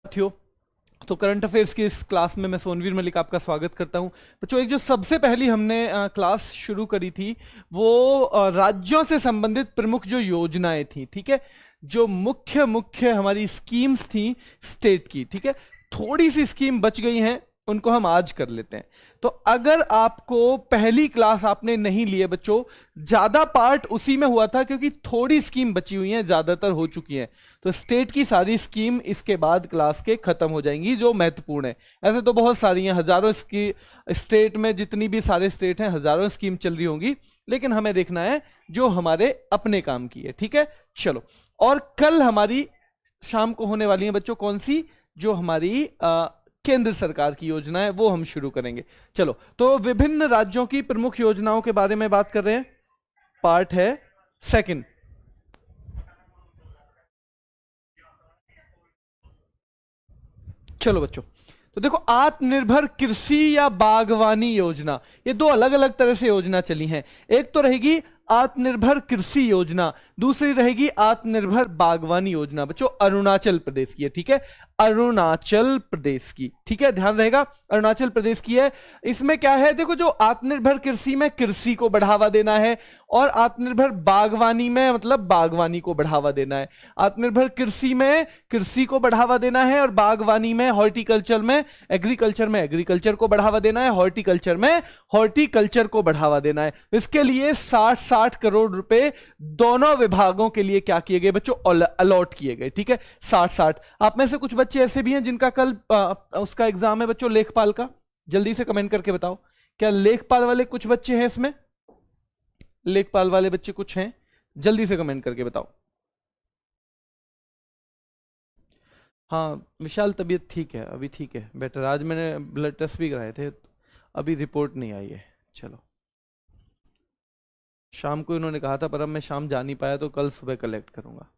साथियों, तो current affairs की इस क्लास में मैं सोनवीर मलिक आपका स्वागत करता हूं। बच्चों, एक जो सबसे पहली हमने क्लास शुरू करी थी वो राज्यों से संबंधित प्रमुख जो योजनाएं थी, ठीक है, जो मुख्य मुख्य हमारी स्कीम्स थी स्टेट की, ठीक है। थोड़ी सी स्कीम बच गई हैं, उनको हम आज कर लेते हैं। तो अगर आपको पहली क्लास आपने नहीं ली है बच्चों, ज्यादा पार्ट उसी में हुआ था क्योंकि थोड़ी स्कीम बची हुई है, ज्यादातर हो चुकी है। तो स्टेट की सारी स्कीम इसके बाद क्लास के खत्म हो जाएंगी जो महत्वपूर्ण है। ऐसे तो बहुत सारी हैं, हजारों स्टेट में, जितनी भी सारे स्टेट हैं हजारों स्कीम चल रही होंगी, लेकिन हमें देखना है जो हमारे अपने काम की है, ठीक है। चलो, और कल हमारी शाम को होने वाली है बच्चों कौन सी, जो हमारी केंद्र सरकार की योजना है वो हम शुरू करेंगे। चलो, तो विभिन्न राज्यों की प्रमुख योजनाओं के बारे में बात कर रहे हैं, पार्ट है सेकंड। चलो बच्चों, तो देखो, आत्मनिर्भर कृषि या बागवानी योजना, ये दो अलग अलग तरह से योजना चली हैं। एक तो रहेगी आत्मनिर्भर कृषि योजना, दूसरी रहेगी आत्मनिर्भर बागवानी योजना। बच्चों, अरुणाचल प्रदेश की है, ठीक है, अरुणाचल प्रदेश की, ठीक है, ध्यान रहेगा, अरुणाचल प्रदेश की है। इसमें क्या है, देखो, जो आत्मनिर्भर कृषि में कृषि को बढ़ावा देना है, और आत्मनिर्भर बागवानी में मतलब बागवानी को बढ़ावा देना है। आत्मनिर्भर कृषि में कृषि को बढ़ावा देना है, और बागवानी में, हॉर्टिकल्चर में, एग्रीकल्चर में एग्रीकल्चर को बढ़ावा देना है, हॉर्टिकल्चर में हॉर्टिकल्चर को बढ़ावा देना है। इसके लिए 60 करोड़ रुपए दोनों विभागों के लिए क्या किए गए बच्चों, अलॉट किए गए, ठीक है, 60। आप में से कुछ बच्चे ऐसे भी हैं जिनका कल उसका एग्जाम है बच्चों लेखपाल का, जल्दी से कमेंट करके बताओ, क्या लेखपाल वाले कुछ बच्चे हैं इसमें? लेखपाल वाले बच्चे कुछ हैं? जल्दी से कमेंट करके बताओ। हाँ विशाल, तबीयत ठीक है, अभी ठीक है, बेटर। आज मैंने ब्लड टेस्ट भी कराए थे, अभी रिपोर्ट नहीं आई है। चलो, शाम को इन्होंने कहा था, पर अब मैं शाम जा नहीं पाया, तो कल सुबह कलेक्ट करूंगा।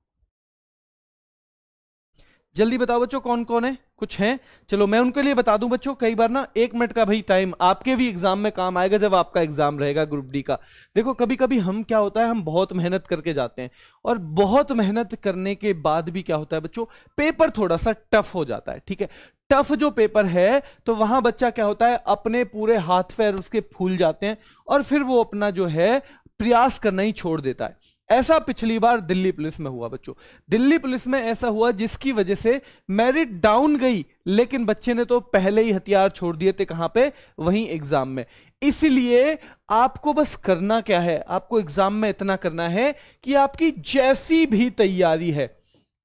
जल्दी बताओ बच्चों, कौन कौन है, कुछ हैं? चलो मैं उनके लिए बता दूं बच्चों, कई बार ना 1 मिनट का भाई टाइम आपके भी एग्जाम में काम आएगा जब आपका एग्जाम रहेगा ग्रुप डी का। देखो, कभी कभी हम क्या होता है, हम बहुत मेहनत करके जाते हैं, और बहुत मेहनत करने के बाद भी क्या होता है बच्चों, पेपर थोड़ा सा टफ हो जाता है, ठीक है। टफ जो पेपर है, तो वहां बच्चा क्या होता है, अपने पूरे हाथ पैर उसके फूल जाते हैं, और फिर वो अपना जो है प्रयास करना ही छोड़ देता है। ऐसा पिछली बार दिल्ली पुलिस में हुआ बच्चों। दिल्ली पुलिस में ऐसा हुआ जिसकी वजह से मेरिट डाउन गई, लेकिन बच्चे ने तो पहले ही हथियार छोड़ दिए थे, कहां पे, वहीं एग्जाम में। इसलिए आपको बस करना क्या है, आपको एग्जाम में इतना करना है कि आपकी जैसी भी तैयारी है,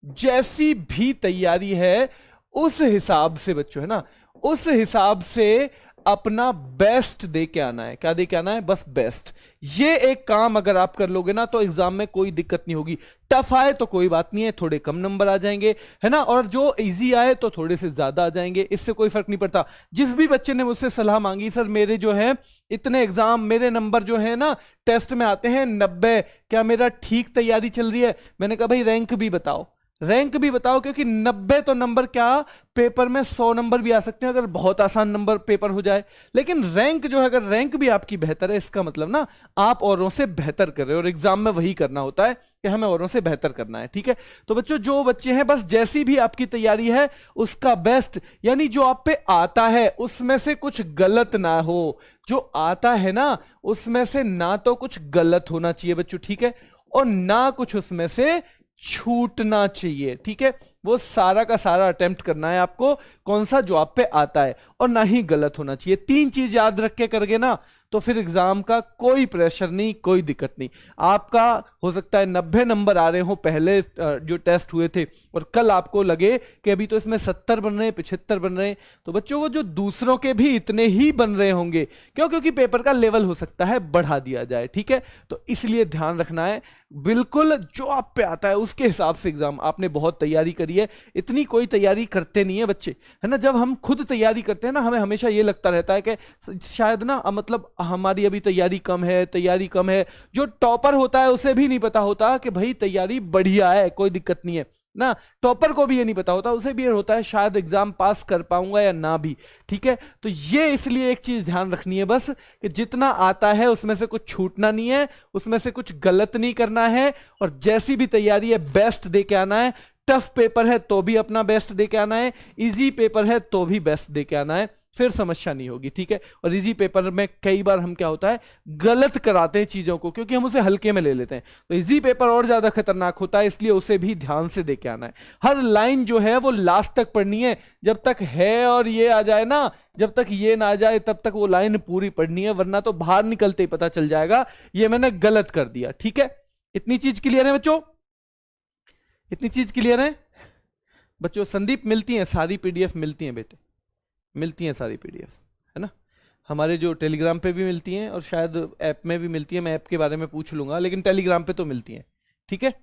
जैसी भी तैयारी है, उस हिसाब से बच्चों, है ना, उस हिसाब से अपना बेस्ट दे के आना है। क्या दे के आना है? बस बेस्ट। ये एक काम अगर आप कर लोगे ना, तो एग्जाम में कोई दिक्कत नहीं होगी। टफ आए तो कोई बात नहीं है, थोड़े कम नंबर आ जाएंगे, है ना, और जो इजी आए तो थोड़े से ज्यादा आ जाएंगे, इससे कोई फर्क नहीं पड़ता। जिस भी बच्चे ने मुझसे सलाह मांगी, सर मेरे जो है इतने एग्जाम, मेरे नंबर जो है ना टेस्ट में आते हैं 90, क्या मेरा ठीक तैयारी चल रही है? मैंने कहा भाई रैंक भी बताओ, रैंक भी बताओ, क्योंकि 90 तो नंबर क्या, पेपर में 100 नंबर भी आ सकते हैं अगर बहुत आसान नंबर पेपर हो जाए। लेकिन रैंक जो है, अगर रैंक भी आपकी बेहतर है, इसका मतलब ना आप औरों से बेहतर कर रहे हो, और एग्जाम में वही करना होता है कि हमें औरों से बेहतर करना है, ठीक है। तो बच्चों, जो बच्चे हैं, बस जैसी भी आपकी तैयारी है उसका बेस्ट, यानी जो आप पे आता है उसमें से कुछ गलत ना हो। जो आता है ना उसमें से ना तो कुछ गलत होना चाहिए बच्चों, ठीक है, और ना कुछ उसमें से छूटना चाहिए, ठीक है। वो सारा का सारा अटेम्प्ट करना है आपको, कौन सा, जो आप पे आता है, और ना ही गलत होना चाहिए। 3 चीज याद रख के करगे ना, तो फिर एग्जाम का कोई प्रेशर नहीं, कोई दिक्कत नहीं। आपका हो सकता है 90 नंबर आ रहे हो पहले जो टेस्ट हुए थे, और कल आपको लगे कि अभी तो इसमें 70 बन रहे हैं, 75 बन रहे हैं, तो बच्चों वो जो दूसरों के भी इतने ही बन रहे होंगे। क्यों? क्योंकि पेपर का लेवल हो सकता है बढ़ा दिया जाए, ठीक है। तो इसलिए ध्यान रखना है, बिल्कुल जो आप पे आता है उसके हिसाब से एग्जाम। आपने बहुत तैयारी करी है, इतनी कोई तैयारी करते नहीं है बच्चे, है ना। जब हम खुद तैयारी करते हैं ना, हमें हमेशा ये लगता रहता है कि शायद ना, मतलब हमारी अभी तैयारी कम है, तैयारी कम है। जो टॉपर होता है उसे भी नहीं पता होता कि भाई तैयारी बढ़िया है, कोई दिक्कत नहीं है ना। टॉपर को भी ये नहीं पता होता, उसे भी ये होता है शायद एग्जाम पास कर पाऊंगा या ना भी, ठीक है। तो ये इसलिए एक चीज ध्यान रखनी है बस, कि जितना आता है उसमें से कुछ छूटना नहीं है, उसमें से कुछ गलत नहीं करना है, और जैसी भी तैयारी है बेस्ट दे के आना है। टफ पेपर है तो भी अपना बेस्ट दे के आना है, इजी पेपर है तो भी बेस्ट दे के आना है, फिर समस्या नहीं होगी, ठीक है। और इजी पेपर में कई बार हम क्या होता है गलत कराते हैं चीजों को, क्योंकि हम उसे हल्के में ले लेते हैं, तो इजी पेपर और ज्यादा खतरनाक होता है, इसलिए उसे भी ध्यान से दे के आना है। हर लाइन जो है वो लास्ट तक पढ़नी है, जब तक है और ये आ जाए ना, जब तक ये ना आ जाए तब तक वो लाइन पूरी पढ़नी है, वरना तो बाहर निकलते ही पता चल जाएगा ये मैंने गलत कर दिया, ठीक है। इतनी चीज क्लियर है बच्चों, इतनी चीज क्लियर है बच्चों। संदीप मिलती है सारी पीडीएफ मिलती हैं बेटे, मिलती हैं सारी पीडीएफ, है ना। हमारे जो टेलीग्राम पे भी मिलती हैं और शायद ऐप में भी मिलती है, मैं ऐप के बारे में पूछ लूंगा, लेकिन टेलीग्राम पे तो मिलती हैं, ठीक है।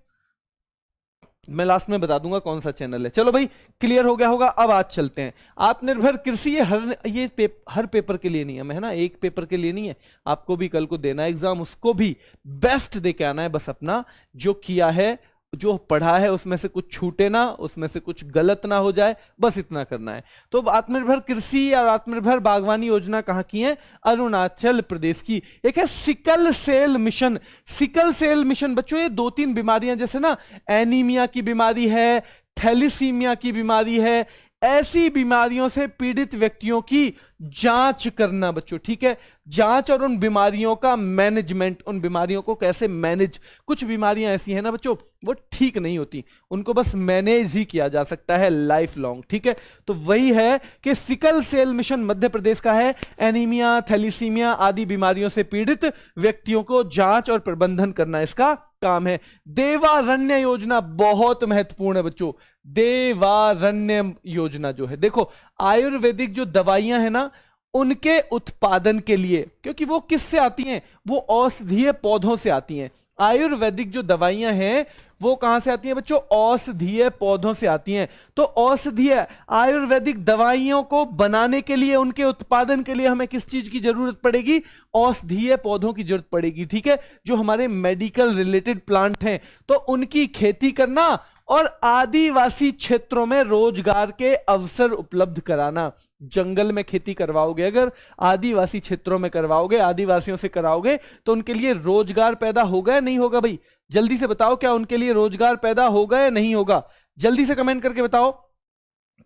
मैं लास्ट में बता दूंगा कौन सा चैनल है। चलो भाई क्लियर हो गया होगा। अब आज चलते हैं आत्मनिर्भर कृषि। ये हर पेपर के लिए नियम है ना, एक पेपर के लिए नहीं है, आपको भी कल को देना एग्जाम, उसको भी बेस्ट दे के आना है। बस अपना जो किया है, जो पढ़ा है, उसमें से कुछ छूटे ना, उसमें से कुछ गलत ना हो जाए, बस इतना करना है। तो आत्मनिर्भर कृषि और आत्मनिर्भर बागवानी योजना कहाँ की है? अरुणाचल प्रदेश की। एक है sickle cell mission. Sickle cell mission बच्चों ये 2-3 बीमारियां, जैसे ना एनीमिया की बीमारी है, थैलीसीमिया की बीमारी है, ऐसी बीमारियों से पीड़ित व्यक्तियों की जांच करना बच्चों, ठीक है। जांच और उन बीमारियों का मैनेजमेंट, उन बीमारियों को कैसे मैनेज। कुछ बीमारियां ऐसी हैं ना बच्चों वो ठीक नहीं होती, उनको बस मैनेज ही किया जा सकता है लाइफ लॉन्ग, ठीक है। तो वही है कि sickle cell mission Madhya Pradesh का है। एनीमिया, थैलीसीमिया आदि बीमारियों से पीड़ित व्यक्तियों को जांच और प्रबंधन करना इसका काम है। देवारण्य योजना बहुत महत्वपूर्ण है बच्चों। देवारण्य योजना जो है, देखो आयुर्वेदिक जो दवाइयां हैं ना उनके उत्पादन के लिए, क्योंकि वो किससे आती हैं? वो औषधीय पौधों से आती हैं। आयुर्वेदिक जो दवाइयां हैं वो कहां से आती हैं बच्चों? औषधीय पौधों से आती हैं। तो औषधीय आयुर्वेदिक दवाइयों को बनाने के लिए, उनके उत्पादन के लिए हमें किस चीज की जरूरत पड़ेगी? औषधीय पौधों की जरूरत पड़ेगी, ठीक है। जो हमारे मेडिकल रिलेटेड प्लांट हैं तो उनकी खेती करना और आदिवासी क्षेत्रों में रोजगार के अवसर उपलब्ध कराना। जंगल में खेती करवाओगे, अगर आदिवासी क्षेत्रों में करवाओगे, आदिवासियों से कराओगे, तो उनके लिए रोजगार पैदा होगा या नहीं होगा? भाई जल्दी से बताओ, क्या उनके लिए रोजगार पैदा होगा या नहीं होगा? जल्दी से कमेंट करके बताओ,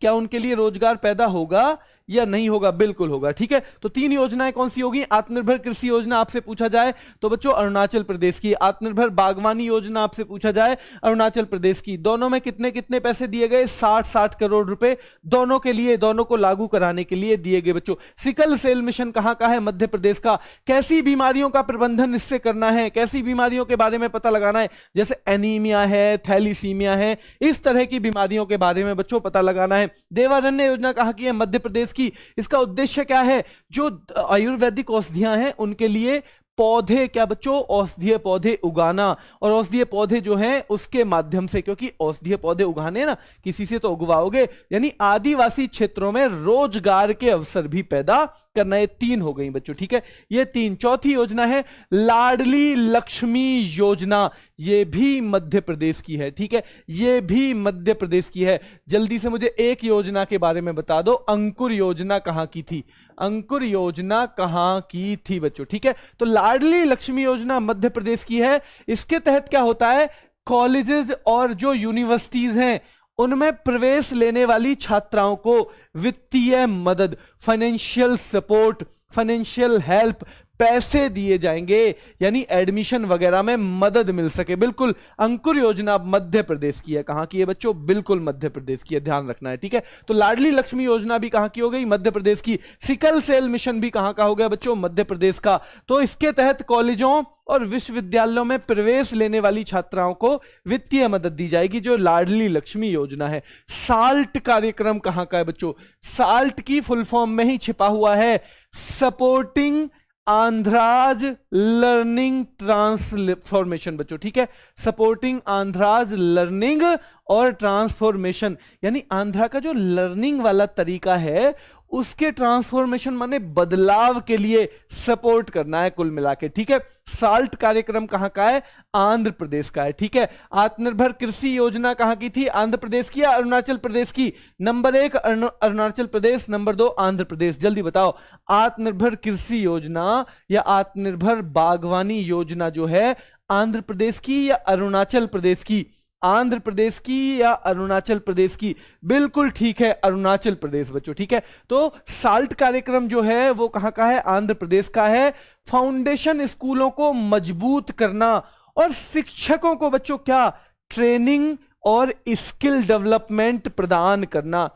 क्या उनके लिए रोजगार पैदा होगा या नहीं होगा? बिल्कुल होगा, ठीक है। तो 3 योजनाएं कौन सी होगी? आत्मनिर्भर कृषि योजना आपसे पूछा जाए तो बच्चों अरुणाचल प्रदेश की। आत्मनिर्भर बागवानी योजना आपसे पूछा जाए अरुणाचल प्रदेश की। दोनों में कितने कितने पैसे दिए गए? 60-60 करोड़ रुपए दोनों के लिए, दोनों को लागू कराने के लिए दिए गए बच्चों। सिकल सेल मिशन कहां का है? मध्य प्रदेश का। कैसी बीमारियों का प्रबंधन इससे करना है? कैसी बीमारियों के बारे में पता लगाना है? जैसे एनीमिया है, थैलीसीमिया है, इस तरह की बीमारियों के बारे में बच्चों पता लगाना है। देवारण्य योजना कहां की है? मध्य प्रदेश की। इसका उद्देश्य क्या है? जो आयुर्वेदिक औषधियां हैं उनके लिए पौधे, क्या बच्चों? औषधीय पौधे उगाना। और औषधीय पौधे जो हैं उसके माध्यम से, क्योंकि औषधीय पौधे उगाने ना किसी से तो उगवाओगे, यानी आदिवासी क्षेत्रों में रोजगार के अवसर भी पैदा करना। ये 3 हो गई बच्चों, ठीक है। ये 3। चौथी योजना है लाडली लक्ष्मी योजना। ये भी मध्य प्रदेश की है, ठीक है। ये भी मध्य प्रदेश की है। जल्दी से मुझे एक योजना के बारे में बता दो, अंकुर योजना कहां की थी? अंकुर योजना कहां की थी बच्चों, ठीक है। तो लाडली लक्ष्मी योजना मध्य प्रदेश की है। इसके तहत क्या होता है? कॉलेजेस और जो यूनिवर्सिटीज हैं उनमें प्रवेश लेने वाली छात्राओं को वित्तीय मदद, फाइनेंशियल सपोर्ट, फाइनेंशियल हेल्प, पैसे दिए जाएंगे, यानी एडमिशन वगैरह में मदद मिल सके। बिल्कुल अंकुर योजना मध्य प्रदेश की है। कहां की है बच्चों? बिल्कुल मध्य प्रदेश की है, ध्यान रखना है, ठीक है। तो लाडली लक्ष्मी योजना भी कहां की हो गई? मध्य प्रदेश की। सिकल सेल मिशन भी कहां का हो गया बच्चों? मध्य प्रदेश का। तो इसके तहत कॉलेजों और विश्वविद्यालयों में प्रवेश लेने वाली छात्राओं को वित्तीय मदद दी जाएगी, जो लाडली लक्ष्मी योजना है। साल्ट कार्यक्रम कहां का है बच्चों? साल्ट की फुल फॉर्म में ही छिपा हुआ है सपोर्टिंग आंध्राज लर्निंग ट्रांसफॉर्मेशन बच्चों, ठीक है। सपोर्टिंग आंध्राज लर्निंग और ट्रांसफॉर्मेशन, यानी आंध्रा का जो लर्निंग वाला तरीका है उसके ट्रांसफॉर्मेशन माने बदलाव के लिए सपोर्ट करना है कुल मिला के, ठीक है। साल्ट कार्यक्रम कहां का है? आंध्र प्रदेश का है, ठीक है। आत्मनिर्भर कृषि योजना कहां की थी? आंध्र प्रदेश की या अरुणाचल प्रदेश की? Number 1 Arunachal Pradesh, number 2 Andhra Pradesh. जल्दी बताओ, आत्मनिर्भर कृषि योजना या आत्मनिर्भर बागवानी योजना जो है आंध्र प्रदेश की या अरुणाचल प्रदेश की? आंध्र प्रदेश की या अरुणाचल प्रदेश की? बिल्कुल ठीक है, अरुणाचल प्रदेश बच्चों। ठीक है, तो साल्ट कार्यक्रम जो है वो कहां का है? आंध्र प्रदेश का है। फाउंडेशन स्कूलों को मजबूत करना और शिक्षकों को बच्चों क्या? ट्रेनिंग और स्किल डेवलपमेंट प्रदान करना।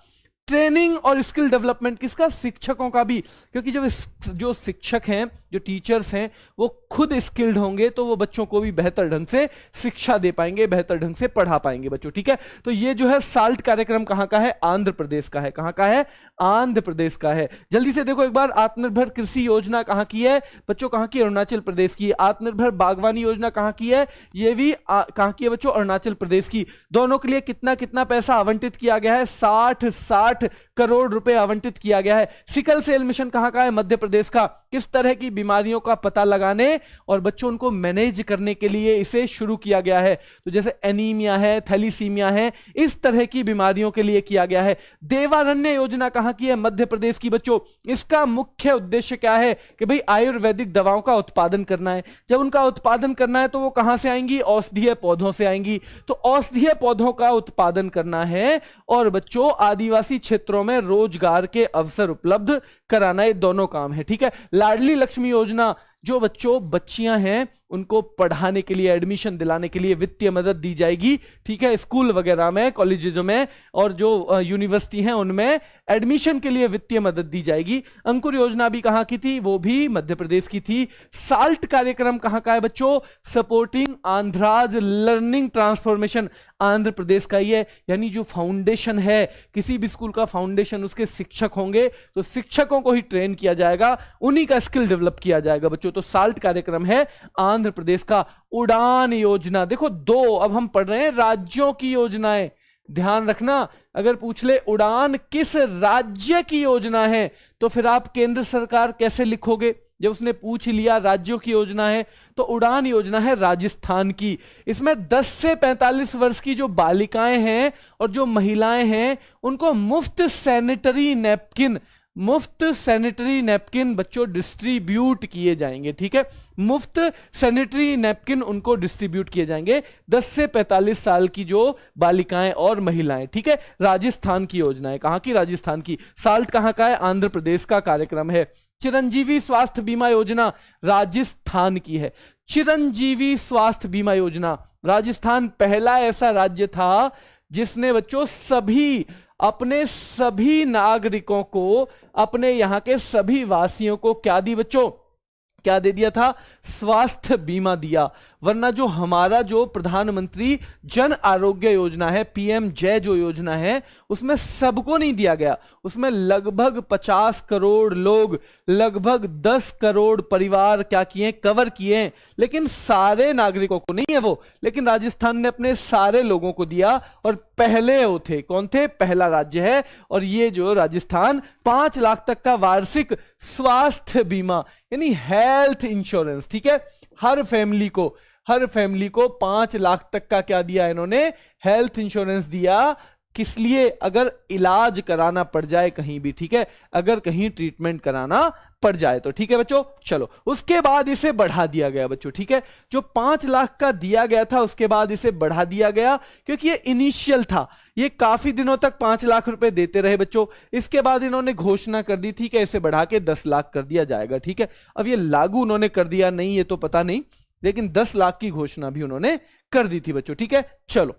ट्रेनिंग और स्किल डेवलपमेंट किसका? शिक्षकों का भी, क्योंकि जब जो शिक्षक हैं, जो टीचर्स हैं, वो खुद स्किल्ड होंगे तो वो बच्चों को भी बेहतर ढंग से शिक्षा दे पाएंगे, बेहतर ढंग से पढ़ा पाएंगे बच्चों। ठीक है, तो ये जो है साल्ट कार्यक्रम कहां का है? आंध्र प्रदेश का है। कहां का है? आंध्र प्रदेश का है। जल्दी से देखो एक बार, आत्मनिर्भर कृषि योजना कहां की है बच्चों? कहां की? अरुणाचल प्रदेश की। आत्मनिर्भर बागवानी योजना कहां की है? ये भी कहां की है बच्चों? अरुणाचल प्रदेश की। दोनों के लिए कितना कितना पैसा आवंटित किया गया है? 60 करोड़ रुपए आवंटित किया गया है। सिकल सेल मिशन कहां का है? मध्य प्रदेश का। किस तरह की बीमारियों का पता लगाने और बच्चों उनको मैनेज करने के लिए इसे शुरू किया गया है। तो जैसे एनीमिया है, थैलीसीमिया है, इस तरह की बीमारियों के लिए किया गया है। देवारण्य योजना कहां की है? मध्य प्रदेश की बच्चों। इसका मुख्य उद्देश्य क्या है? कि भाई आयुर्वेदिक दवाओं का उत्पादन करना है। जब उनका उत्पादन करना है तो वो कहां से आएंगी? औषधीय पौधों से आएंगी। तो औषधीय पौधों का उत्पादन करना है और बच्चों आदिवासी क्षेत्रों में रोजगार के अवसर उपलब्ध कराना, ये दोनों काम है। ठीक है, लाडली लक्ष्मी योजना, जो बच्चों बच्चियां हैं उनको पढ़ाने के लिए, एडमिशन दिलाने के लिए वित्तीय मदद दी जाएगी। ठीक है, स्कूल वगैरह में, कॉलेजों में और जो यूनिवर्सिटी हैं उनमें एडमिशन के लिए वित्तीय मदद दी जाएगी। अंकुर योजना भी कहां की थी? वो भी मध्य प्रदेश की थी। साल्ट कार्यक्रम कहां का है बच्चों? Supporting Andhra's learning transformation, Andhra Pradesh का ही है। यानी जो फाउंडेशन है, किसी भी स्कूल का फाउंडेशन, उसके शिक्षक होंगे तो शिक्षकों को ही ट्रेन किया जाएगा, उन्हीं का स्किल डेवलप किया जाएगा बच्चों। तो साल्ट कार्यक्रम है आंध्र प्रदेश का। उड़ान योजना, देखो दो, अब हम पढ़ रहे हैं राज्यों की योजनाएं, ध्यान रखना। अगर पूछ ले उड़ान किस राज्य की योजना है तो फिर आप केंद्र सरकार कैसे लिखोगे? जब उसने पूछ लिया राज्यों की योजना है तो उड़ान योजना है राजस्थान की। इसमें 10 से 45 वर्ष की जो बालिकाएं हैं और जो महिलाएं हैं उनको मुफ्त सैनिटरी नैपकिन बच्चों डिस्ट्रीब्यूट किए जाएंगे। ठीक है, मुफ्त सैनिटरी नैपकिन उनको डिस्ट्रीब्यूट किए जाएंगे 10 से 45 साल की जो बालिकाएं और महिलाएं। ठीक है, राजस्थान की योजना है। कहां की? राजस्थान की। साल्ट कहां का है? आंध्र प्रदेश का कार्यक्रम है। चिरंजीवी स्वास्थ्य बीमा योजना राजस्थान की है। चिरंजीवी स्वास्थ्य बीमा योजना, राजस्थान पहला ऐसा राज्य था जिसने बच्चों अपने सभी नागरिकों को, अपने यहां के सभी वासियों को क्या दी बच्चों? क्या दे दिया था? स्वास्थ्य बीमा दिया। वरना जो हमारा जो प्रधानमंत्री जन आरोग्य योजना है, पीएम जय जो योजना है, उसमें सबको नहीं दिया गया। उसमें लगभग 50 करोड़ लोग, लगभग 10 करोड़ परिवार क्या किए? कवर किए, लेकिन सारे नागरिकों को नहीं है वो। लेकिन राजस्थान ने अपने सारे लोगों को दिया और पहले वो थे। कौन थे? पहला राज्य है। और ये जो राजस्थान 5 लाख तक का वार्षिक स्वास्थ्य बीमा यानी हेल्थ इंश्योरेंस, ठीक है, हर फैमिली को 5 लाख तक का क्या दिया इन्होंने? हेल्थ इंश्योरेंस दिया। किस लिए? अगर इलाज कराना पड़ जाए कहीं भी, ठीक है, अगर कहीं ट्रीटमेंट कराना पड़ जाए तो। ठीक है बच्चों, चलो उसके बाद इसे बढ़ा दिया गया बच्चों। ठीक है, जो 5 लाख का दिया गया था उसके बाद इसे बढ़ा दिया गया, क्योंकि ये इनिशियल था। ये काफी दिनों तक 5 लाख रुपए देते रहे बच्चों। इसके बाद इन्होंने घोषणा कर दी थी कि इसे बढ़ा के 10 लाख कर दिया जाएगा। ठीक है, अब ये लागू उन्होंने कर दिया नहीं, ये तो पता नहीं, लेकिन 10 लाख की घोषणा भी उन्होंने कर दी थी बच्चों। ठीक है, चलो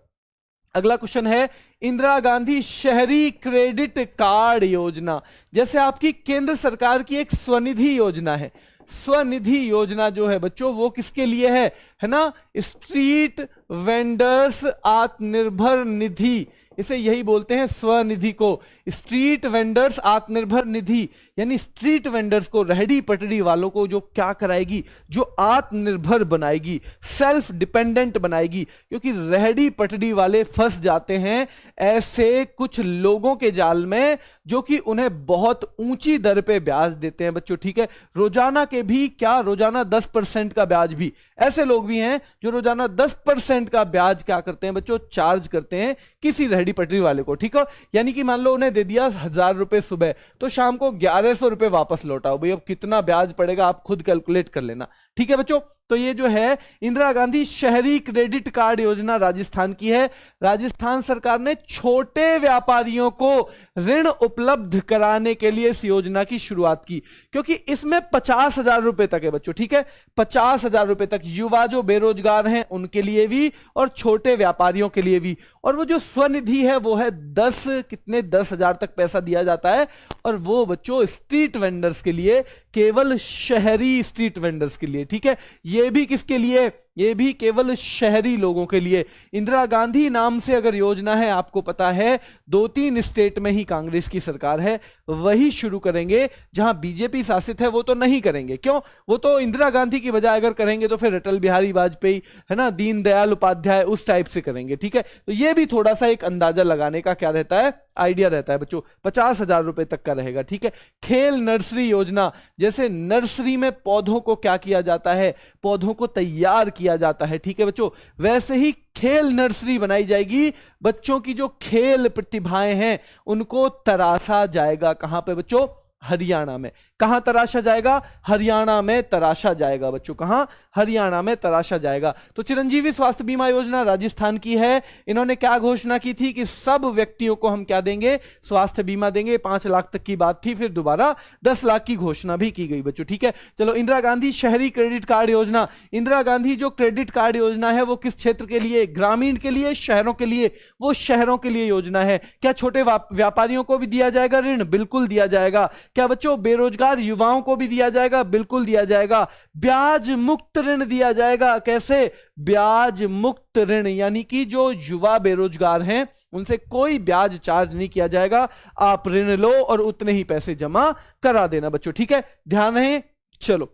अगला क्वेश्चन है इंदिरा गांधी शहरी क्रेडिट कार्ड योजना। जैसे आपकी केंद्र सरकार की एक स्वनिधि योजना है, स्वनिधि योजना जो है बच्चों वो किसके लिए है ना? स्ट्रीट वेंडर्स आत्मनिर्भर निधि, इसे यही बोलते हैं स्वनिधि को। स्ट्रीट वेंडर्स आत्मनिर्भर निधि यानी स्ट्रीट वेंडर्स को, रेहड़ी पटरी वालों को जो क्या कराएगी? जो आत्मनिर्भर बनाएगी, सेल्फ डिपेंडेंट बनाएगी। क्योंकि रेहड़ी पटरी वाले फंस जाते हैं ऐसे कुछ लोगों के जाल में जो कि उन्हें बहुत ऊंची दर पे ब्याज देते हैं बच्चों। ठीक है, रोजाना के भी क्या? रोजाना 10% का ब्याज भी। ऐसे लोग भी हैं जो रोजाना 10% का ब्याज क्या करते हैं बच्चों? चार्ज करते हैं किसी रेहड़ी पटरी वाले को। ठीक है, यानी कि मान लो उन्हें दे दिया 1000 रुपए सुबह, तो शाम को 1100 रुपए वापस लौटाओ। भाई अब कितना ब्याज पड़ेगा आप खुद कैलकुलेट कर लेना। ठीक है बच्चों, तो ये जो है इंदिरा गांधी शहरी क्रेडिट कार्ड योजना राजस्थान की है। राजस्थान सरकार ने छोटे व्यापारियों को ऋण उपलब्ध कराने के लिए इस योजना की शुरुआत की, क्योंकि इसमें 50,000 रुपए तक है बच्चों, ठीक है, 50,000 रुपए तक युवा जो बेरोजगार हैं उनके लिए भी और छोटे व्यापारियों के लिए भी। और वो जो स्वनिधि है वो है 10,000 तक पैसा दिया जाता है, और वो बच्चों स्ट्रीट वेंडर्स के लिए, केवल शहरी स्ट्रीट वेंडर्स के लिए, ठीक है। ये भी किसके लिए? ये भी केवल शहरी लोगों के लिए। इंदिरा गांधी नाम से अगर योजना है, आपको पता है 2-3 स्टेट में ही कांग्रेस की सरकार है, वही शुरू करेंगे। जहां बीजेपी शासित है वो तो नहीं करेंगे। क्यों? वो तो इंदिरा गांधी की बजाय अगर करेंगे तो फिर अटल बिहारी वाजपेयी, है ना, दीनदयाल उपाध्याय, उस टाइप से करेंगे, ठीक है। तो ये भी थोड़ा सा एक अंदाजा लगाने का क्या रहता है, आइडिया रहता है बच्चों। 50,000 रुपए तक का रहेगा, ठीक है। खेल नर्सरी योजना, जैसे नर्सरी में पौधों को क्या किया जाता है, पौधों को तैयार किया जाता है, ठीक है बच्चों, वैसे ही खेल नर्सरी बनाई जाएगी। बच्चों की जो खेल प्रतिभाएं हैं उनको तराशा जाएगा। कहां पे बच्चों? हरियाणा में। कहां तराशा जाएगा? हरियाणा में तराशा जाएगा बच्चों। कहां? हरियाणा में तराशा जाएगा। तो चिरंजीवी स्वास्थ्य बीमा योजना राजस्थान की है। इन्होंने क्या घोषणा की थी कि सब व्यक्तियों को हम क्या देंगे? स्वास्थ्य बीमा देंगे। 5 लाख तक की बात थी, फिर दोबारा 10 लाख की घोषणा भी की गई बच्चों, ठीक है। चलो, इंदिरा गांधी शहरी क्रेडिट कार्ड योजना। इंदिरा गांधी जो क्रेडिट कार्ड योजना है वो किस क्षेत्र के लिए? ग्रामीण के लिए, शहरों के लिए? वो शहरों के लिए योजना है। क्या छोटे व्यापारियों को भी दिया जाएगा ऋण? बिल्कुल दिया जाएगा। क्या बच्चों बेरोजगार युवाओं को भी दिया जाएगा? बिल्कुल दिया जाएगा। ब्याज मुक्त ऋण दिया जाएगा। कैसे? ब्याज मुक्त ऋण, यानी कि जो युवा बेरोजगार हैं उनसे कोई ब्याज चार्ज नहीं किया जाएगा। आप ऋण लो और उतने ही पैसे जमा करा देना बच्चों, ठीक है, ध्यान रहे। चलो,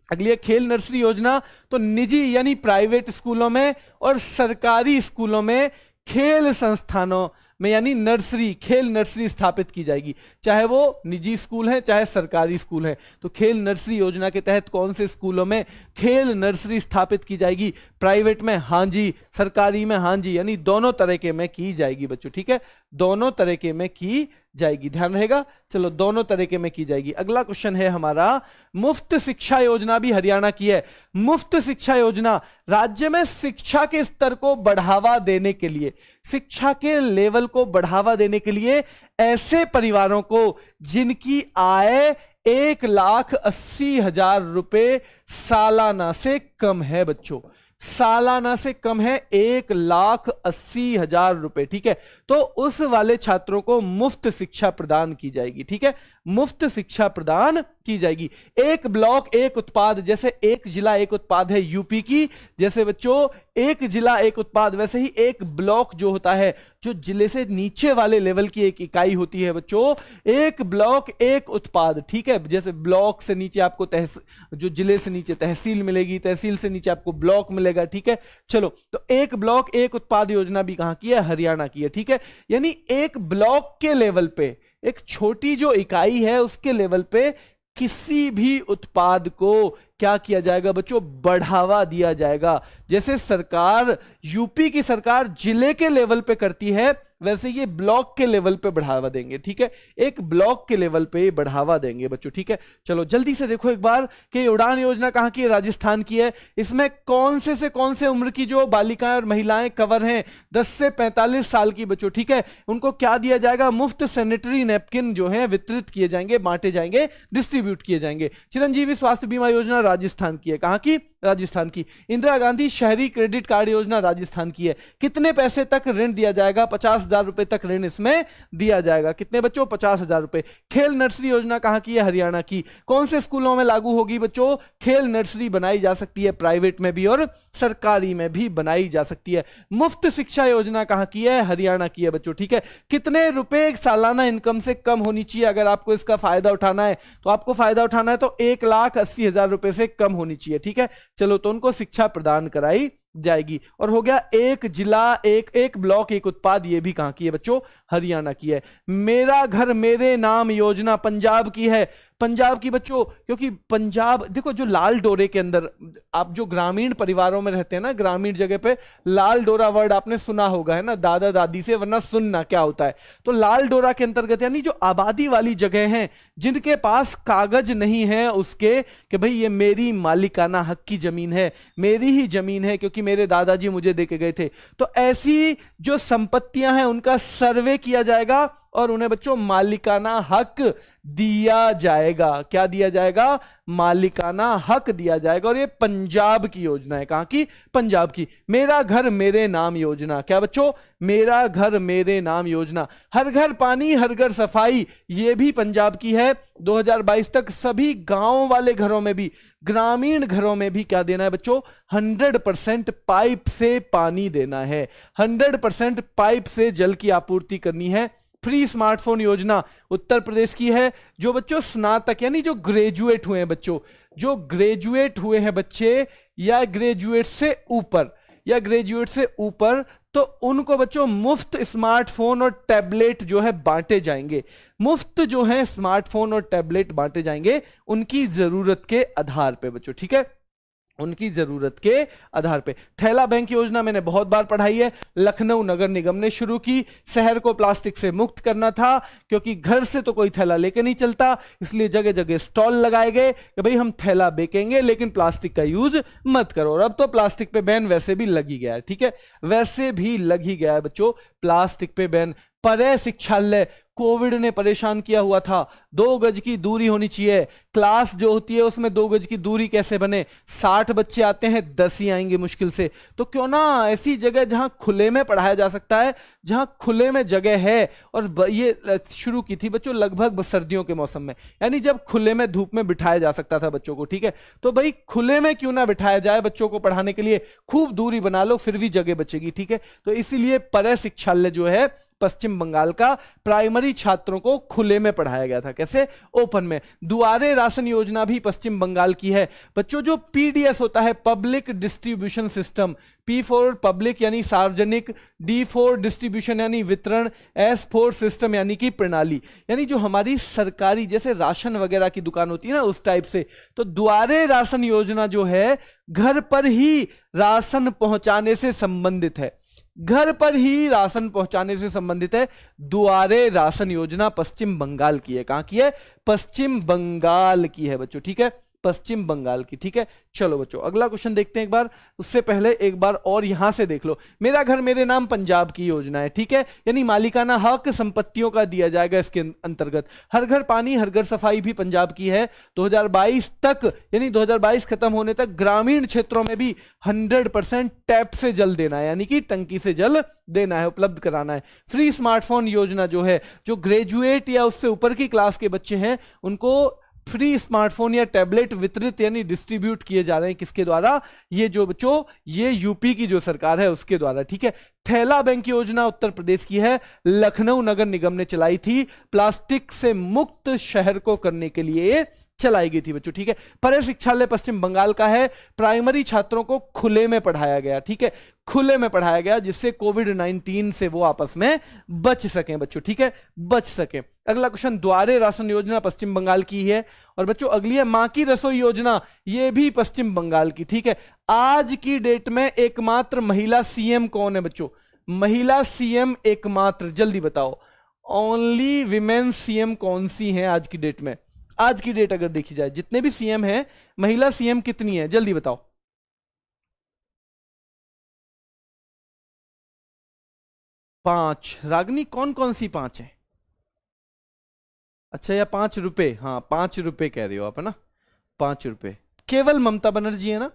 अगली है खेल नर्सरी योजना। तो निजी यानी प्राइवेट स्कूलों में और सरकारी स्कूलों में खेल संस्थानों में यानी नर्सरी, खेल नर्सरी स्थापित की जाएगी, चाहे वो निजी स्कूल है चाहे सरकारी स्कूल है। तो खेल नर्सरी योजना के तहत कौन से स्कूलों में खेल नर्सरी स्थापित की जाएगी? प्राइवेट में हाँ जी, सरकारी में हाँ जी, यानी दोनों तरीके में की जाएगी बच्चों, ठीक है, दोनों तरीके में की जाएगी, ध्यान रहेगा। चलो, दोनों तरीके में की जाएगी। अगला क्वेश्चन है हमारा, मुफ्त शिक्षा योजना भी हरियाणा की है। मुफ्त शिक्षा योजना राज्य में शिक्षा के स्तर को बढ़ावा देने के लिए, शिक्षा के लेवल को बढ़ावा देने के लिए ऐसे परिवारों को जिनकी आय 1,80,000 रुपए सालाना से कम है बच्चों, सालाना से कम है 1,80,000 रुपए, ठीक है, तो उस वाले छात्रों को मुफ्त शिक्षा प्रदान की जाएगी, ठीक है, मुफ्त शिक्षा प्रदान की जाएगी। एक ब्लॉक एक उत्पाद, जैसे एक जिला एक उत्पाद है यूपी की, जैसे बच्चों एक जिला एक उत्पाद, वैसे ही एक ब्लॉक जो होता है, जो जिले से नीचे वाले लेवल की एक इकाई होती है बच्चों, एक ब्लॉक एक उत्पाद, ठीक है। जैसे ब्लॉक से नीचे आपको जो जिले से नीचे तहसील मिलेगी, तहसील से नीचे आपको ब्लॉक मिलेगा, ठीक है। चलो, तो एक ब्लॉक एक उत्पाद योजना भी कहां की है? हरियाणा की है, ठीक है। यानी एक ब्लॉक के लेवल पे, एक छोटी जो इकाई है उसके लेवल पे किसी भी उत्पाद को क्या किया जाएगा बच्चों? बढ़ावा दिया जाएगा। जैसे सरकार, यूपी की सरकार जिले के लेवल पे करती है, वैसे ये ब्लॉक के लेवल पे बढ़ावा देंगे, ठीक है, एक ब्लॉक के लेवल पे बढ़ावा देंगे बच्चों, ठीक है। चलो, जल्दी से देखो एक बार कि उड़ान योजना कहां की है? राजस्थान की है। इसमें कौन से उम्र की जो बालिकाएं और महिलाएं कवर हैं? 10 से 45 साल की बच्चों, ठीक है। उनको क्या दिया जाएगा? मुफ्त सैनिटरी नैपकिन जो है वितरित किए जाएंगे, बांटे जाएंगे, डिस्ट्रीब्यूट किए जाएंगे। चिरंजीवी स्वास्थ्य बीमा योजना राजस्थान की है। कहां की? राजस्थान की। इंदिरा गांधी शहरी क्रेडिट कार्ड योजना राजस्थान की है। कितने पैसे तक ऋण दिया जाएगा? 50,000 रुपए तक ऋण इसमें दिया जाएगा। कितने बच्चों? 50,000 रुपए। खेल नर्सरी योजना कहां की है? हरियाणा की। कौन से स्कूलों में लागू होगी बच्चों? खेल नर्सरी बनाई जा सकती है, प्राइवेट में भी और सरकारी में भी बनाई जा सकती है। मुफ्त शिक्षा योजना कहां की है? हरियाणा की है बच्चों, ठीक है। कितने रुपए सालाना इनकम से कम होनी चाहिए अगर आपको इसका फायदा उठाना है? तो आपको फायदा उठाना है तो 1,80,000 रुपए से कम होनी चाहिए, ठीक है। चलो, तो उनको शिक्षा प्रदान कराई जाएगी। और हो गया एक जिला एक ब्लॉक एक उत्पाद, ये भी कहां की है बच्चों? हरियाणा की है। मेरा घर मेरे नाम योजना पंजाब की है। पंजाब की बच्चों, क्योंकि पंजाब देखो, जो लाल डोरे के अंदर, आप जो ग्रामीण परिवारों में रहते हैं ना, ग्रामीण जगह पे लाल डोरा वर्ड आपने सुना होगा, है ना, दादा दादी से, वरना सुनना क्या होता है। तो लाल डोरा के अंतर्गत यानी जो आबादी वाली जगह हैं, जिनके पास कागज नहीं है उसके कि भाई ये मेरी मालिकाना हक की जमीन है, मेरी ही जमीन है क्योंकि मेरे दादाजी मुझे देके गए थे, तो ऐसी जो संपत्तियां हैं उनका सर्वे किया जाएगा और उन्हें बच्चों मालिकाना हक दिया जाएगा। क्या दिया जाएगा? मालिकाना हक दिया जाएगा। और ये पंजाब की योजना है। कहां की? पंजाब की। मेरा घर मेरे नाम योजना, क्या बच्चों? मेरा घर मेरे नाम योजना। हर घर पानी हर घर सफाई, ये भी पंजाब की है। 2022 तक सभी गांव वाले घरों में भी, ग्रामीण घरों में भी क्या देना है बच्चों? 100% पाइप से पानी देना है, 100% पाइप से जल की आपूर्ति करनी है। फ्री स्मार्टफोन योजना उत्तर प्रदेश की है। जो बच्चों स्नातक यानी जो ग्रेजुएट हुए हैं बच्चों, जो ग्रेजुएट हुए हैं बच्चे, या ग्रेजुएट से ऊपर, या ग्रेजुएट से ऊपर, तो उनको बच्चों मुफ्त स्मार्टफोन और टैबलेट जो है बांटे जाएंगे। मुफ्त जो है स्मार्टफोन और टैबलेट बांटे जाएंगे उनकी जरूरत के आधार पे बच्चों, ठीक है, उनकी जरूरत के आधार पे। थैला बैंक योजना मैंने बहुत बार पढ़ाई है, लखनऊ नगर निगम ने शुरू की। शहर को प्लास्टिक से मुक्त करना था, क्योंकि घर से तो कोई थैला लेके नहीं चलता, इसलिए जगह जगह स्टॉल लगाए गए कि भाई हम थैला बेचेंगे लेकिन प्लास्टिक का यूज मत करो। और अब तो प्लास्टिक पे बैन वैसे भी लग ही गया है, ठीक है, वैसे भी लग ही गया है बच्चों प्लास्टिक पे बैन। परय शिक्षालय, कोविड ने परेशान किया हुआ था, 2 गज की दूरी होनी चाहिए। क्लास जो होती है उसमें 2 गज की दूरी कैसे बने? 60 बच्चे आते हैं, 10 ही आएंगे मुश्किल से। तो क्यों ना ऐसी जगह जहां खुले में पढ़ाया जा सकता है, जहां खुले में जगह है, और ये शुरू की थी बच्चों लगभग सर्दियों के मौसम में, यानी जब खुले में धूप में बिठाया जा सकता था बच्चों को, ठीक है। तो भाई खुले में क्यों ना बिठाया जाए बच्चों को पढ़ाने के लिए, खूब दूरी बना लो फिर भी जगह बचेगी, ठीक है। तो इसीलिए परय शिक्षालय जो है पश्चिम बंगाल का, प्राइमरी छात्रों को खुले में पढ़ाया गया था। कैसे? ओपन में। दुआरे राशन योजना भी पश्चिम बंगाल की है बच्चों। जो पीडीएस होता है, public distribution system, P for public यानी सार्वजनिक, डी फॉर डिस्ट्रीब्यूशन यानी वितरण, एस फॉर सिस्टम यानी कि प्रणाली, यानी जो हमारी सरकारी जैसे राशन वगैरह की दुकान होती है ना, उस टाइप से। तो दुआरे राशन योजना जो है घर पर ही राशन पहुंचाने से संबंधित है, घर पर ही राशन पहुंचाने से संबंधित है। दुआरे राशन योजना पश्चिम बंगाल की है। कहां की है? पश्चिम बंगाल की है बच्चों, ठीक है, पश्चिम बंगाल की, ठीक है। चलो बच्चों अगला क्वेश्चन देखते हैं एक बार, उससे पहले एक बार और यहां से देख लो। मेरा घर मेरे नाम पंजाब की योजना है, ठीक है, यानी मालिकाना हक संपत्तियों का दिया जाएगा इसके अंतर्गत। हर घर पानी हर घर सफाई भी पंजाब की है। 2022 तक यानी 2022 खत्म होने तक ग्रामीण क्षेत्रों में भी 100% टैप से जल देना है, यानी कि टंकी से जल देना है, उपलब्ध कराना है। फ्री स्मार्टफोन योजना जो है, जो ग्रेजुएट या उससे ऊपर की क्लास के बच्चे हैं उनको फ्री स्मार्टफोन या टैबलेट वितरित यानी डिस्ट्रीब्यूट किए जा रहे हैं। किसके द्वारा? ये जो बच्चों, ये यूपी की जो सरकार है उसके द्वारा, ठीक है। थैला बैंक योजना उत्तर प्रदेश की है, लखनऊ नगर निगम ने चलाई थी, प्लास्टिक से मुक्त शहर को करने के लिए चलाई गई थी बच्चों, ठीक है। परय शिक्षालय पश्चिम बंगाल का है, प्राइमरी छात्रों को खुले में पढ़ाया गया, ठीक है, खुले में पढ़ाया गया, जिससे कोविड-19 से वो आपस में बच सके बच्चों, ठीक है, बच सके। अगला क्वेश्चन, द्वारे राशन योजना पश्चिम बंगाल की है। और बच्चों अगली है मां की रसोई योजना, ये भी पश्चिम बंगाल की, ठीक है। आज की डेट में एकमात्र महिला सीएम कौन है बच्चों? महिला सीएम एकमात्र, जल्दी बताओ, ओनली विमेन सीएम कौन सी है आज की डेट में? आज की डेट अगर देखी जाए, जितने भी सीएम हैं, महिला सीएम कितनी है? जल्दी बताओ। 5। रागनी कौन कौन सी 5 है? अच्छा, या 5 रुपए? हाँ 5 रुपए कह रहे हो आप, है ना, 5 रुपए। केवल ममता बनर्जी है ना,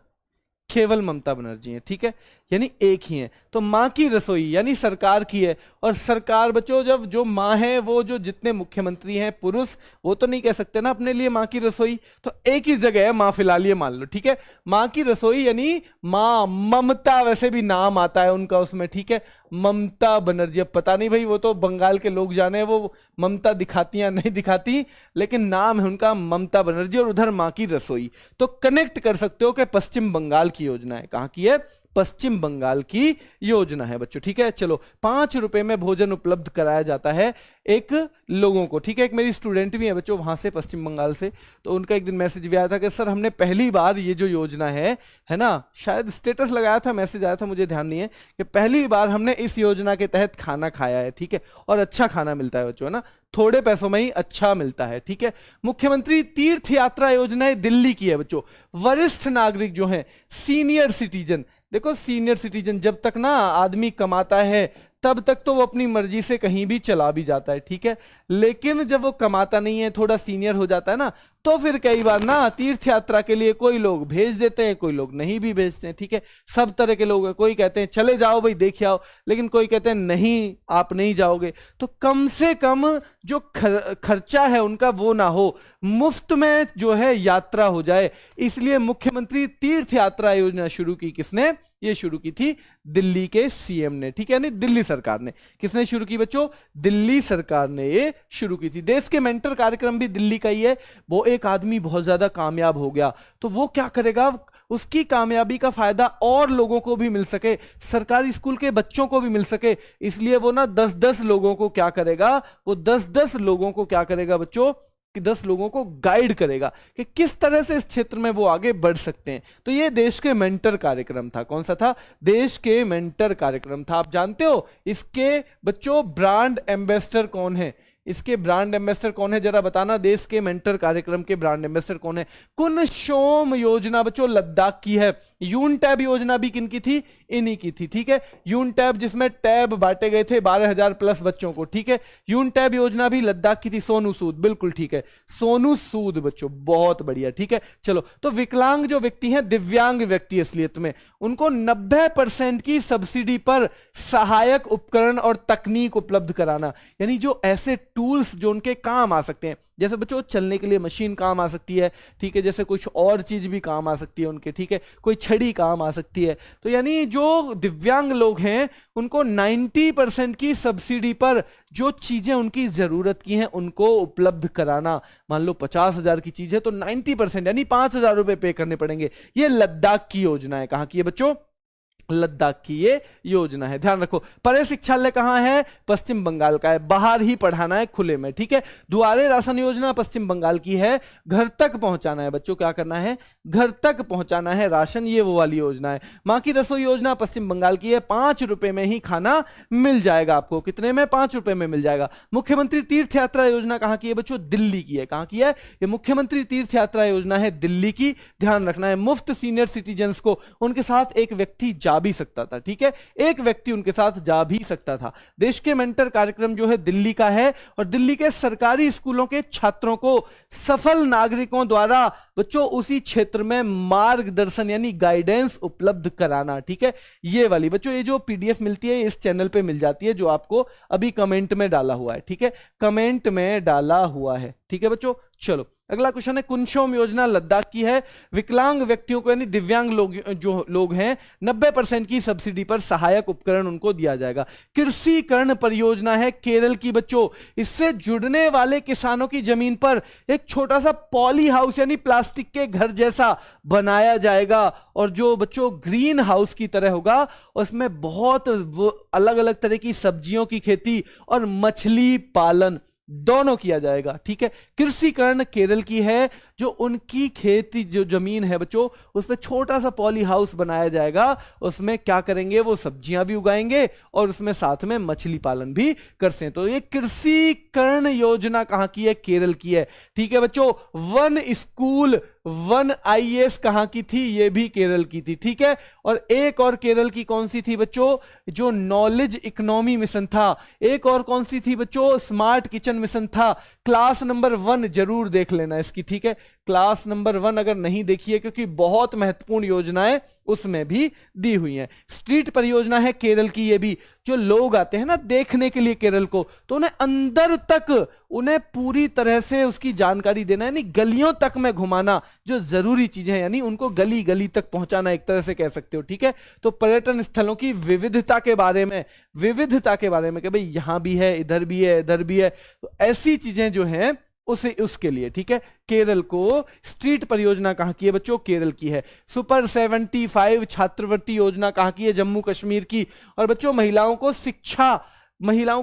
केवल ममता बनर्जी है, ठीक है, यानी एक ही है। तो मां की रसोई यानी सरकार की है। और सरकार बच्चों, जब जो मां है, वो जो जितने मुख्यमंत्री हैं पुरुष, वो तो नहीं कह सकते ना अपने लिए मां की रसोई, तो एक ही जगह है मां, फिलहाल ये मान लो, ठीक है। मां की रसोई यानी मां ममता, वैसे भी नाम आता है उनका उसमें, ठीक है, ममता बनर्जी। अब पता नहीं भाई, वो तो बंगाल के लोग जाने वो ममता दिखाती या नहीं दिखाती, लेकिन नाम है उनका ममता बनर्जी, और उधर मां की रसोई। तो कनेक्ट कर सकते हो कि पश्चिम बंगाल की योजना है। कहां की है? पश्चिम बंगाल की योजना है बच्चों, ठीक है। चलो, 5 रुपए में भोजन उपलब्ध कराया जाता है एक लोगों को, ठीक है। एक मेरी स्टूडेंट भी है बच्चों वहां से, पश्चिम बंगाल से, तो उनका एक दिन मैसेज भी आया था कि सर हमने पहली बार ये जो योजना है ना, शायद स्टेटस लगाया था, मैसेज आया था, मुझे ध्यान नहीं है, कि पहली बार हमने इस योजना के तहत खाना खाया है, ठीक है। और अच्छा खाना मिलता है बच्चों, है ना, थोड़े पैसों में ही अच्छा मिलता है, ठीक है। मुख्यमंत्री तीर्थ यात्रा योजना दिल्ली की है बच्चों। वरिष्ठ नागरिक जो हैं, सीनियर सिटीजन, देखो सीनियर सिटीजन जब तक ना आदमी कमाता है तब तक तो वो अपनी मर्जी से कहीं भी चला भी जाता है, ठीक है। लेकिन जब वो कमाता नहीं है, थोड़ा सीनियर हो जाता है ना, तो फिर कई बार ना तीर्थ यात्रा के लिए कोई लोग भेज देते हैं, कोई लोग नहीं भी भेजते हैं, ठीक है। सब तरह के लोग हैं, कोई कहते हैं चले जाओ भाई देख आओ, लेकिन कोई कहते हैं नहीं आप नहीं जाओगे। तो कम से कम जो खर्चा है उनका वो ना हो, मुफ्त में जो है यात्रा हो जाए, इसलिए मुख्यमंत्री तीर्थ यात्रा योजना शुरू की। किसने ये शुरू की थी? दिल्ली के सीएम ने, ठीक है, नहीं दिल्ली सरकार ने। किसने शुरू की बच्चों? दिल्ली सरकार ने ये शुरू की थी। देश के मेंटर कार्यक्रम भी दिल्ली का ही है। वो एक आदमी बहुत ज्यादा कामयाब हो गया तो वो क्या करेगा, उसकी कामयाबी का फायदा और लोगों को भी मिल सके, सरकारी स्कूल के बच्चों को भी मिल सके, इसलिए वो ना 10-10 लोगों को क्या करेगा, वो 10-10 लोगों को क्या करेगा बच्चों, कि 10 लोगों को गाइड करेगा कि किस तरह से इस क्षेत्र में वो आगे बढ़ सकते हैं। तो ये देश के मेंटर कार्यक्रम था। कौन सा था? देश के मेंटर कार्यक्रम था। आप जानते हो इसके बच्चों ब्रांड एम्बेसडर कौन है? इसके ब्रांड एम्बेसडर कौन है जरा बताना। देश के मेंटर कार्यक्रम के ब्रांड एम्बेसडर कौन है? कुनशोम योजना बच्चों लद्दाख की है। यून टैब योजना भी किनकी थी? इन्हीं की थी, ठीक है। यून टैब जिसमें टैब बांटे गए थे 12,000 प्लस बच्चों को, ठीक है। यून टैब योजना भी लद्दाख की थी। सोनू सूद, बिल्कुल ठीक है, सोनू सूद बच्चों, बहुत बढ़िया, ठीक है। चलो, तो विकलांग जो व्यक्ति हैं, दिव्यांग व्यक्ति असलियत में, उनको 90% की सब्सिडी पर सहायक उपकरण और तकनीक उपलब्ध कराना, यानी जो ऐसे टूल्स जो उनके काम आ सकते हैं, जैसे बच्चों चलने के लिए मशीन काम आ सकती है, ठीक है, जैसे कुछ और चीज भी काम आ सकती है उनके, ठीक है, कोई छड़ी काम आ सकती है। तो यानी जो दिव्यांग लोग हैं उनको 90% की सब्सिडी पर जो चीजें उनकी जरूरत की हैं उनको उपलब्ध कराना। मान लो 50,000 की चीज है तो 90% यानी 5,000 रुपए पे करने पड़ेंगे। ये लद्दाख की योजना है। कहां की है बच्चों? लद्दाख की ये योजना है, ध्यान रखो। परे शिक्षालय कहां है? पश्चिम बंगाल का है। बाहर ही पढ़ाना है, खुले में, ठीक है। दुआरे राशन योजना पश्चिम बंगाल की है। घर तक पहुंचाना है बच्चों, क्या करना है? घर तक पहुंचाना है राशन, ये वो वाली योजना है। मां की रसोई योजना पश्चिम बंगाल की है। 5 रुपए में ही खाना मिल जाएगा आपको। कितने में? 5 रुपए में मिल जाएगा। मुख्यमंत्री तीर्थ यात्रा योजना कहां की है बच्चों? दिल्ली की है। कहां की है ये? मुख्यमंत्री तीर्थ यात्रा योजना है दिल्ली की। ध्यान रखना है, मुफ्त सीनियर सिटीजन को उनके साथ एक व्यक्ति जा भी सकता था, ठीक है, एक व्यक्ति उनके साथ जा भी सकता था। देश के मेंटर कार्यक्रम जो है दिल्ली का है और दिल्ली के सरकारी स्कूलों के छात्रों को सफल नागरिकों द्वारा बच्चों उसी क्षेत्र में मार्गदर्शन यानी गाइडेंस उपलब्ध कराना, ठीक है। ये वाली बच्चों, ये जो पीडीएफ मिलती है इस चैनल पे मिल जाती है, जो आपको अभी कमेंट में डाला हुआ है, ठीक है, कमेंट में डाला हुआ है, ठीक है बच्चों। चलो, अगला क्वेश्चन है, कुनशोम योजना लद्दाख की है। विकलांग व्यक्तियों को यानी दिव्यांग लोग जो लोग हैं 90% की सब्सिडी पर सहायक उपकरण उनको दिया जाएगा। कृषिकरण परियोजना है केरल की बच्चों। इससे जुड़ने वाले किसानों की जमीन पर एक छोटा सा पॉली हाउस यानी प्लास्टिक के घर जैसा बनाया जाएगा और जो बच्चों ग्रीन हाउस की तरह होगा, उसमें बहुत अलग अलग तरह की सब्जियों की खेती और मछली पालन दोनों किया जाएगा, ठीक है। कृषिकरण केरल की है, जो उनकी खेती जो जमीन है बच्चों उस पर छोटा सा पॉली हाउस बनाया जाएगा। उसमें क्या करेंगे? वो सब्जियां भी उगाएंगे और उसमें साथ में मछली पालन भी करते हैं। तो ये कृषिकरण योजना कहां की है? केरल की है, ठीक है बच्चों। वन स्कूल 1 IAS कहां की थी? ये भी केरल की थी, ठीक है। और एक और केरल की कौन सी थी बच्चों? जो नॉलेज इकोनॉमी मिशन था। एक और कौन सी थी बच्चों? स्मार्ट किचन मिशन था। क्लास नंबर 1 जरूर देख लेना इसकी, ठीक है। क्लास नंबर 1 अगर नहीं देखी है, क्योंकि बहुत महत्वपूर्ण योजनाएं उसमें भी दी हुई हैं। स्ट्रीट परियोजना है केरल की, ये भी जो लोग आते हैं ना देखने के लिए केरल को, तो उन्हें अंदर तक उन्हें पूरी तरह से उसकी जानकारी देना, यानी गलियों तक में घुमाना, जो जरूरी चीजें हैं यानी उनको गली गली तक पहुंचाना, एक तरह से कह सकते हो, ठीक है। तो पर्यटन स्थलों की विविधता के बारे में कि भाई यहां भी है, इधर भी है, इधर भी है, तो ऐसी चीजें जो हैं उसके लिए, ठीक है। केरल को स्ट्रीट परियोजना कहां की है बच्चों? केरल की है। सुपर 75 छात्रवृत्ति योजना कहां की है? जम्मू कश्मीर की। और बच्चों महिलाओं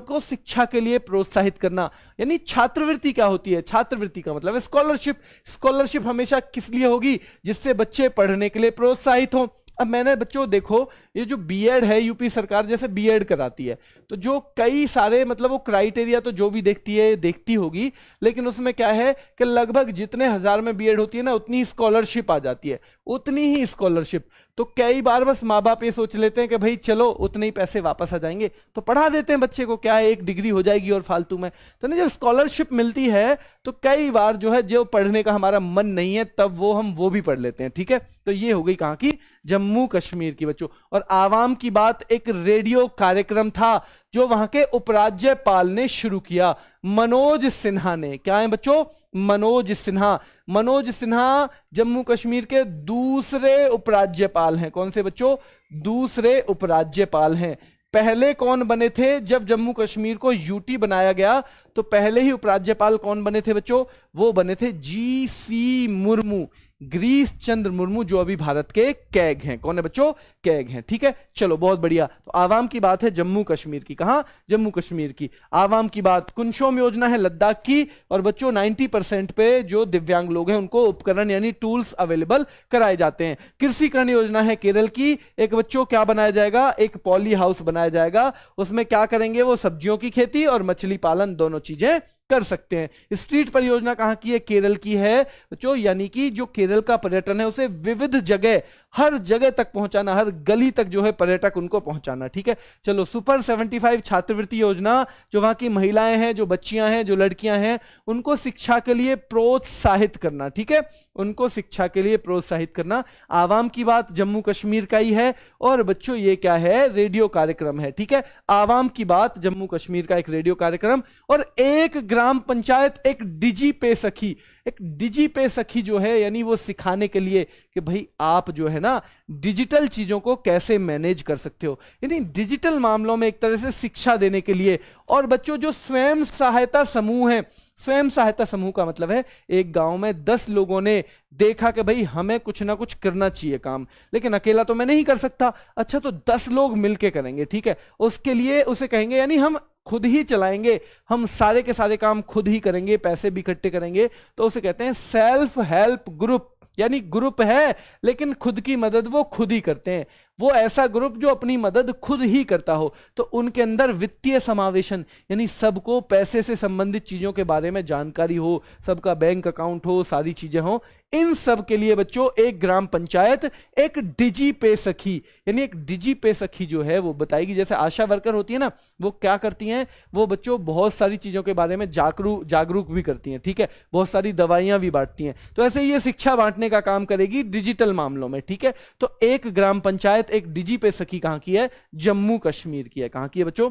को शिक्षा के लिए प्रोत्साहित करना, यानी छात्रवृत्ति क्या होती है? छात्रवृत्ति का मतलब है स्कॉलरशिप। स्कॉलरशिप हमेशा किस लिए होगी? जिससे बच्चे पढ़ने के लिए प्रोत्साहित हों। अब मैंने बच्चों देखो, ये जो बीएड है, यूपी सरकार जैसे बीएड कराती है, तो जो कई सारे मतलब वो क्राइटेरिया तो जो भी देखती होगी, लेकिन उसमें क्या है कि लगभग जितने हजार में बीएड होती है ना, उतनी स्कॉलरशिप आ जाती है, उतनी ही स्कॉलरशिप। तो कई बार बस माँ बाप ये सोच लेते हैं कि भाई चलो उतने ही पैसे वापस आ जाएंगे, तो पढ़ा देते हैं बच्चे को, क्या है, एक डिग्री हो जाएगी और फालतू में। तो नहीं, जब स्कॉलरशिप मिलती है तो कई बार जो है, जो पढ़ने का हमारा मन नहीं है, तब हम वो भी पढ़ लेते हैं, ठीक है। तो ये हो गई कहां की? जम्मू कश्मीर की बच्चों। और आवाम की बात एक रेडियो कार्यक्रम था जो वहां के उपराज्यपाल ने शुरू किया, मनोज सिन्हा ने। क्या है बच्चों? मनोज सिन्हा। मनोज सिन्हा जम्मू कश्मीर के दूसरे उपराज्यपाल हैं। कौन से बच्चों? दूसरे उपराज्यपाल हैं। पहले कौन बने थे? जब जम्मू कश्मीर को यूटी बनाया गया तो पहले ही उपराज्यपाल कौन बने थे बच्चों? वो बने थे जीसी मुर्मू, गिरीश चंद्र मुर्मू, जो अभी भारत के कैग हैं। कौन है बच्चों? कैग हैं, ठीक है। चलो बहुत बढ़िया। तो आवाम की बात है जम्मू कश्मीर की। कहां? जम्मू कश्मीर की। आवाम की बात कुनशोम योजना है लद्दाख की। और बच्चों 90% पे जो दिव्यांग लोग हैं उनको उपकरण यानी टूल्स अवेलेबल कराए जाते हैं। कृषिकरण योजना है केरल की। एक बच्चों क्या बनाया जाएगा? एक पॉली हाउस बनाया जाएगा। उसमें क्या करेंगे? वो सब्जियों की खेती और मछली पालन दोनों चीजें कर सकते हैं। स्ट्रीट परियोजना कहां की है? केरल की है बच्चों। यानी कि जो केरल का पर्यटन है उसे विविध जगह, हर जगह तक पहुंचाना, हर गली तक जो है पर्यटक उनको पहुंचाना, ठीक है। चलो सुपर 75 छात्रवृत्ति योजना, जो वहां की महिलाएं हैं, जो बच्चियां हैं, जो लड़कियां हैं, उनको शिक्षा के लिए प्रोत्साहित करना, ठीक है, उनको शिक्षा के लिए प्रोत्साहित करना। आवाम की बात जम्मू कश्मीर का ही है। और बच्चों ये क्या है? रेडियो कार्यक्रम है, ठीक है। आवाम की बात जम्मू कश्मीर का एक रेडियो कार्यक्रम। और एक ग्राम पंचायत एक डिजी पे सखी। एक डिजी पे सखी जो है, यानी वो सिखाने के लिए कि भाई आप जो है ना डिजिटल चीजों को कैसे मैनेज कर सकते हो, यानी डिजिटल मामलों में एक तरह से शिक्षा देने के लिए। और बच्चों जो स्वयं सहायता समूह है, स्वयं सहायता समूह का मतलब है एक गांव में 10 लोगों ने देखा कि भाई हमें कुछ ना कुछ करना चाहिए काम, लेकिन अकेला तो मैं नहीं कर सकता। अच्छा, तो 10 लोग मिलके करेंगे, ठीक है। उसके लिए उसे कहेंगे, यानी हम खुद ही चलाएंगे, हम सारे के सारे काम खुद ही करेंगे, पैसे भी इकट्ठे करेंगे, तो उसे कहते हैं सेल्फ हेल्प ग्रुप। यानी ग्रुप है लेकिन खुद की मदद वो खुद ही करते हैं। वो ऐसा ग्रुप जो अपनी मदद खुद ही करता हो। तो उनके अंदर वित्तीय समावेशन, यानी सबको पैसे से संबंधित चीजों के बारे में जानकारी हो, सबका बैंक अकाउंट हो, सारी चीजें हो। इन सब के लिए बच्चों एक ग्राम पंचायत एक डिजी पे सखी, यानी एक डिजी पे सखी जो है वो बताएगी। जैसे आशा वर्कर होती है ना, वो क्या करती हैं? वो बच्चों बहुत सारी चीजों के बारे में जागरूक भी करती हैं, ठीक है, बहुत सारी दवाइयां भी बांटती हैं। तो ऐसे ये शिक्षा बांटने का काम करेगी डिजिटल मामलों में, ठीक है। तो एक ग्राम पंचायत एक डिजी पे सखी कहां की है? जम्मू कश्मीर की है। कहां की है बच्चों?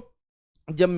जम्मू